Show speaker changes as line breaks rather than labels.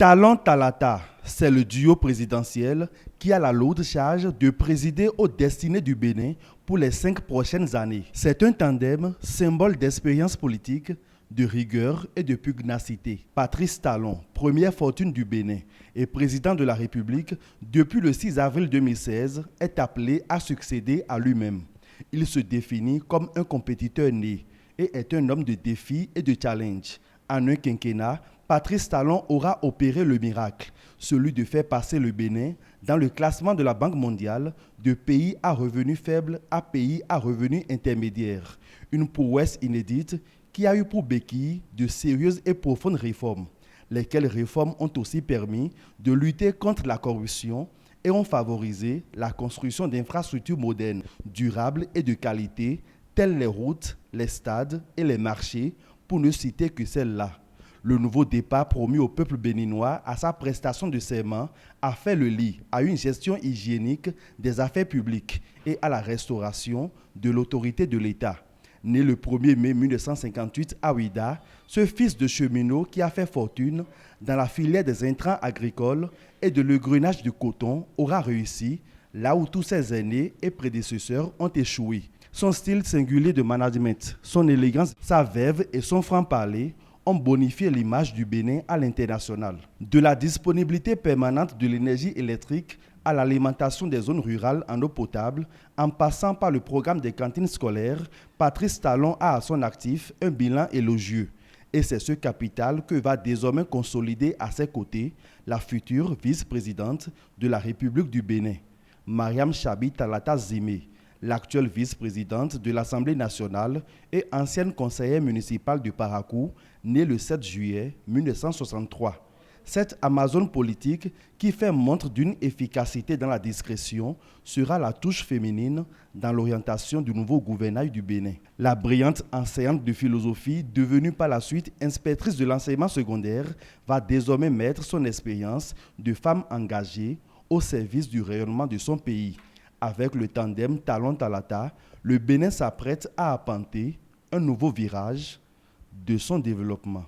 Talon Talata, c'est le duo présidentiel qui a la lourde charge de présider aux destinées du Bénin pour les 5 prochaines années. C'est un tandem symbole d'expérience politique, de rigueur et de pugnacité. Patrice Talon, première fortune du Bénin et président de la République depuis le 6 avril 2016, est appelé à succéder à lui-même. Il se définit comme un compétiteur né et est un homme de défis et de challenge. En un quinquennat, Patrice Talon aura opéré le miracle, celui de faire passer le Bénin dans le classement de la Banque mondiale de pays à revenus faibles à pays à revenus intermédiaires. Une prouesse inédite qui a eu pour béquille de sérieuses et profondes réformes, lesquelles réformes ont aussi permis de lutter contre la corruption et ont favorisé la construction d'infrastructures modernes, durables et de qualité, telles les routes, les stades et les marchés, pour ne citer que celles-là. Le nouveau départ promis au peuple béninois à sa prestation de serment a fait le lit à une gestion hygiénique des affaires publiques et à la restauration de l'autorité de l'État. Né le 1er mai 1958 à Ouidah, ce fils de cheminot qui a fait fortune dans la filière des intrants agricoles et de l'engrenage du coton aura réussi là où tous ses aînés et prédécesseurs ont échoué. Son style singulier de management, son élégance, sa verve et son franc-parler ont bonifié l'image du Bénin à l'international. De la disponibilité permanente de l'énergie électrique à l'alimentation des zones rurales en eau potable, en passant par le programme des cantines scolaires, Patrice Talon a à son actif un bilan élogieux. Et c'est ce capital que va désormais consolider à ses côtés la future vice-présidente de la République du Bénin, Mariam Chabi Talata Zimé, l'actuelle vice-présidente de l'Assemblée nationale et ancienne conseillère municipale du Parakou, née le 7 juillet 1963. Cette Amazone politique qui fait montre d'une efficacité dans la discrétion sera la touche féminine dans l'orientation du nouveau gouvernail du Bénin. La brillante enseignante de philosophie, devenue par la suite inspectrice de l'enseignement secondaire, va désormais mettre son expérience de femme engagée au service du rayonnement de son pays. Avec le tandem Talon Talata, le Bénin s'apprête à arpenter un nouveau virage de son développement.